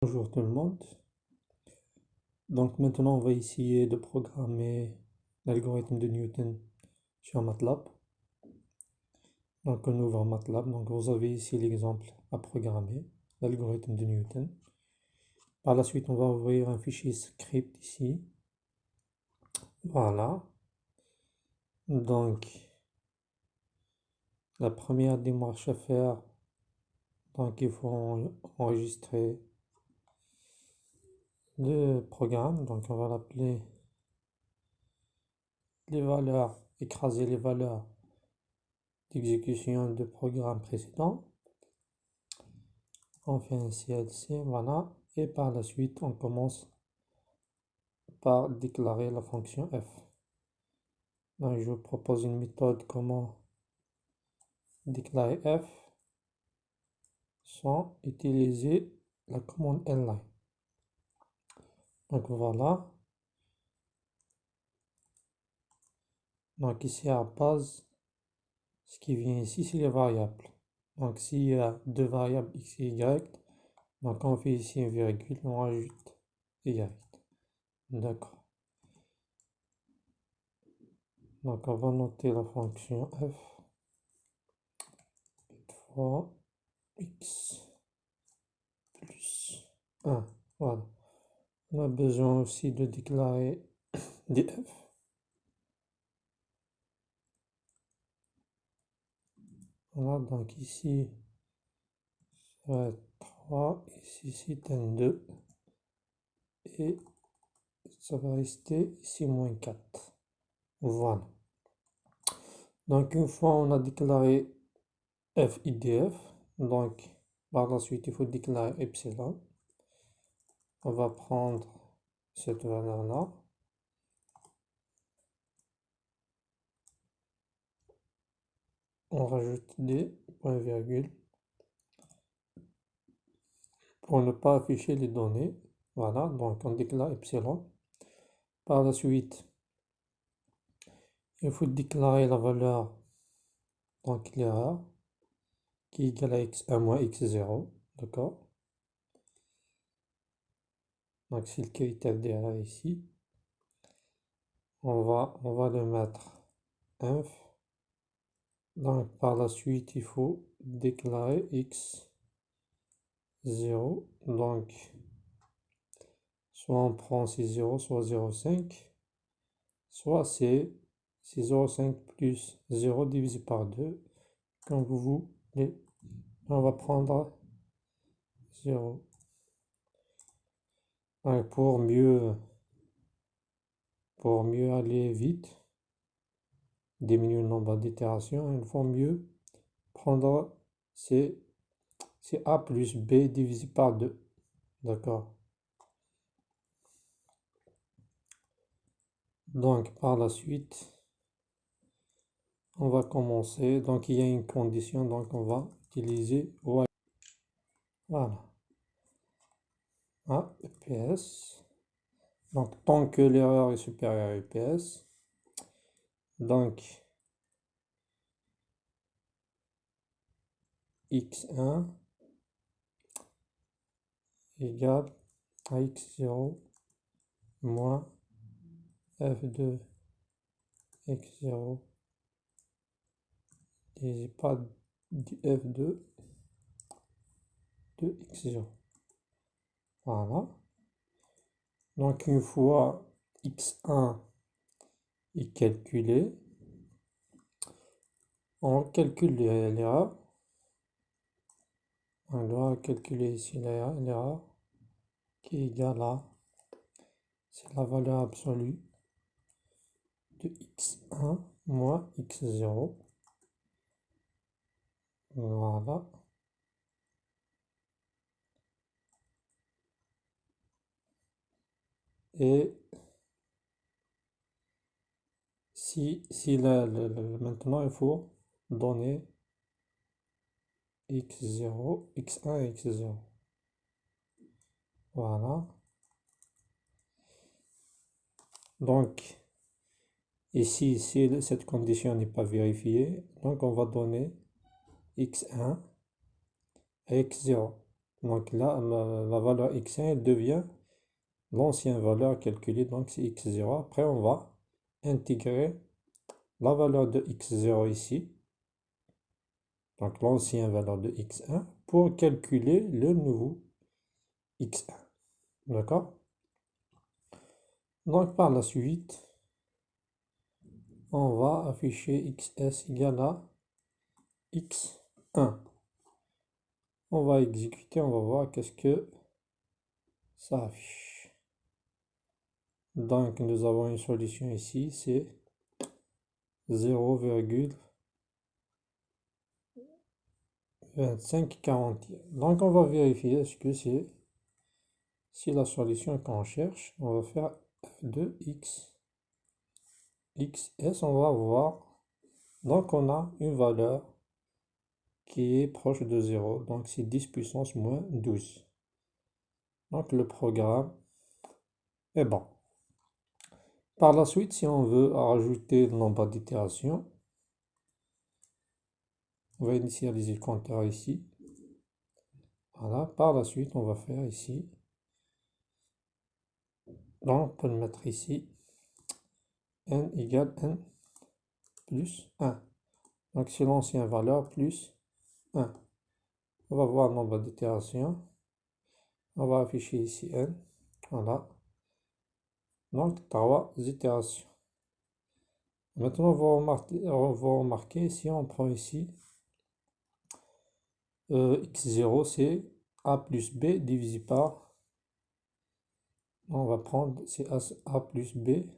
Bonjour tout le monde. Donc maintenant on va essayer de programmer l'algorithme de Newton sur MATLAB. Donc on ouvre MATLAB. Donc vous avez ici l'exemple à programmer, l'algorithme de Newton. Par la suite on va ouvrir un fichier script ici. Voilà. Donc la première démarche à faire, donc il faut enregistrer le programme. Donc on va l'appeler les valeurs, écraser les valeurs d'exécution de programme précédent. On fait un CLC, voilà, et par la suite on commence par déclarer la fonction f. Donc je vous propose une méthode comment déclarer f sans utiliser la commande line. Donc voilà. Donc ici à base, ce qui vient ici c'est les variables. Donc s'il y a deux variables x et y, donc on fait ici une virgule, on rajoute y. D'accord. Donc on va noter la fonction f fois x plus 1. Voilà. On a besoin aussi de déclarer df. Voilà, donc ici, ça va être 3, ici c'est un 2, et ça va rester ici moins 4. Voilà. Donc une fois on a déclaré f et df, donc par la suite il faut déclarer epsilon. On va prendre cette valeur-là. On rajoute des points virgules pour ne pas afficher les données. Voilà, donc on déclare epsilon. Par la suite, il faut déclarer la valeur, donc l'erreur, qui est égale à x1 moins x0, d'accord? Donc c'est le critère d'erreur ici. On va le mettre inf. Donc par la suite, il faut déclarer x0. Donc soit on prend c'est 0, soit 0,5, soit c'est 0,5 plus 0 divisé par 2, comme vous voulez. On va prendre 0. Donc pour mieux aller vite, diminuer le nombre d'itérations, il faut mieux prendre c'est a plus b divisé par 2. D'accord? Donc par la suite, on va commencer. Donc il y a une condition, donc on va utiliser while. Voilà. Ah, EPS. Donc tant que l'erreur est supérieure à EPS, donc x1 égale à x0 moins f2 x0 divisé par f2 de x0. Voilà. Donc une fois x1 est calculé, on calcule l'erreur. On doit calculer ici l'erreur qui est égale à, c'est la valeur absolue de x1 moins x0. Voilà. Et maintenant il faut donner x0, x1 et x0. Voilà. Donc ici, si cette condition n'est pas vérifiée, donc on va donner x1 et x0. Donc là, la valeur x1 elle devient l'ancienne valeur calculée, donc c'est x0. Après, on va intégrer la valeur de x0 ici, donc l'ancienne valeur de x1, pour calculer le nouveau x1. D'accord? Donc par la suite, on va afficher xs égale à x1. On va exécuter, on va voir qu'est-ce que ça affiche. Donc nous avons une solution ici, c'est 0,2540. Donc on va vérifier est-ce que c'est si la solution qu'on cherche. On va faire f de xs, on va voir. Donc on a une valeur qui est proche de 0, donc c'est 10 puissance moins 12. Donc le programme est bon. Par la suite, si on veut rajouter le nombre d'itérations, on va initialiser le compteur ici. Voilà, par la suite, on va faire ici. Donc, on peut le mettre ici. N égale N plus 1. Donc, c'est l'ancienne valeur plus 1. On va voir le nombre d'itérations. On va afficher ici N. Voilà. Donc, 3 itérations. Maintenant, on va remarquer si on prend ici x0, c'est a plus b divisé par. On va prendre c'est a plus b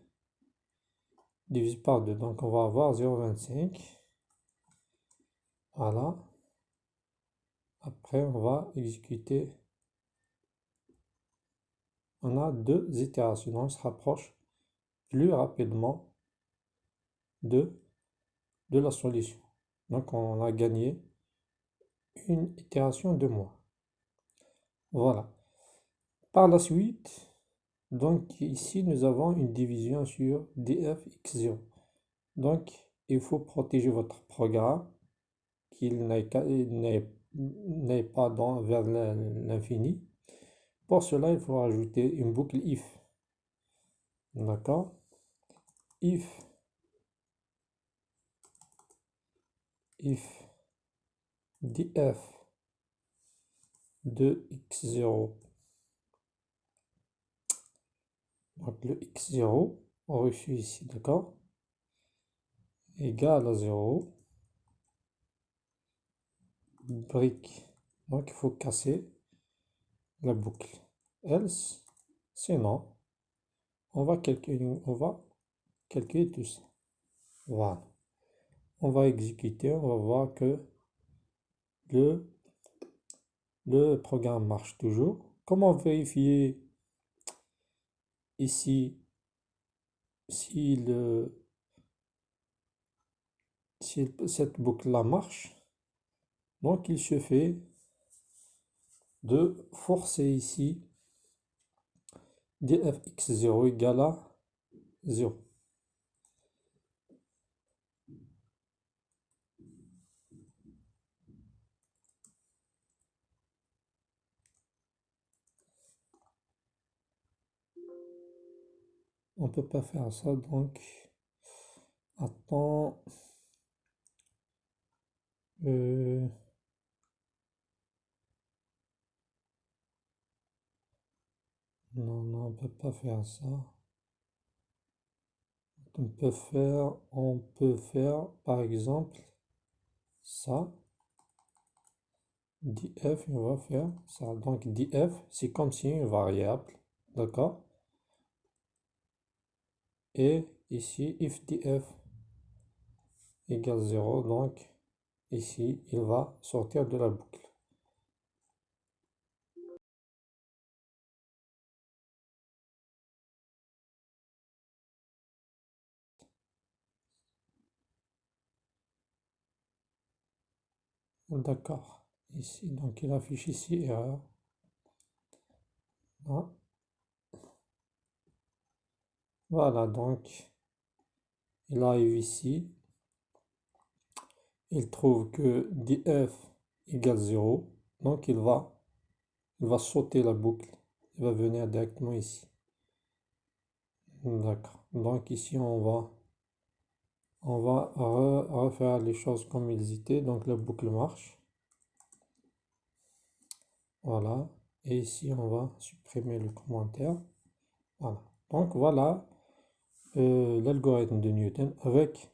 divisé par 2. Donc, on va avoir 0,25. Voilà. Après, on va exécuter. On a 2 itérations. On se rapproche plus rapidement de la solution. Donc, on a gagné une itération de moins. Voilà. Par la suite, donc ici, nous avons une division sur df x0. Donc, il faut protéger votre programme, qu'il n'aille pas vers l'infini. Pour cela, il faut ajouter une boucle if. D'accord? If df de x0, donc le x0 reçu ici, d'accord, égal à 0, brique. Donc il faut casser la boucle. Else, sinon, on va calculer tout ça. Voilà. On va exécuter, on va voir que le programme marche toujours. Comment vérifier ici si cette boucle-là marche? Donc il suffit de forcer ici dfx0 égale à 0. On peut pas faire ça, donc attends. Non, non, on peut pas faire ça. On peut faire par exemple ça. df, on va faire ça. Donc df, c'est comme si une variable, d'accord? Et ici, if df égale 0, donc ici, il va sortir de la boucle. D'accord. Ici, donc il affiche ici erreur. Ah. Voilà, donc il arrive ici. Il trouve que df égale 0. Donc il va il va sauter la boucle, il va venir directement ici. D'accord. Donc ici, on va refaire les choses comme ils étaient. Donc la boucle marche. Voilà. Et ici, on va supprimer le commentaire. Voilà. Donc voilà l'algorithme de Newton avec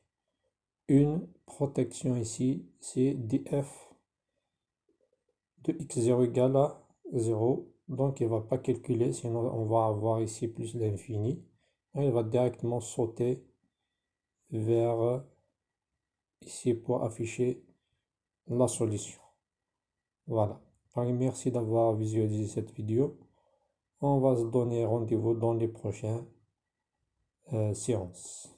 une protection ici, c'est df de x0 égale à 0. Donc il ne va pas calculer, sinon on va avoir ici plus l'infini. Il va directement sauter vers ici pour afficher la solution. Voilà. Donc, merci d'avoir visualisé cette vidéo. On va se donner rendez-vous dans les prochaines séances.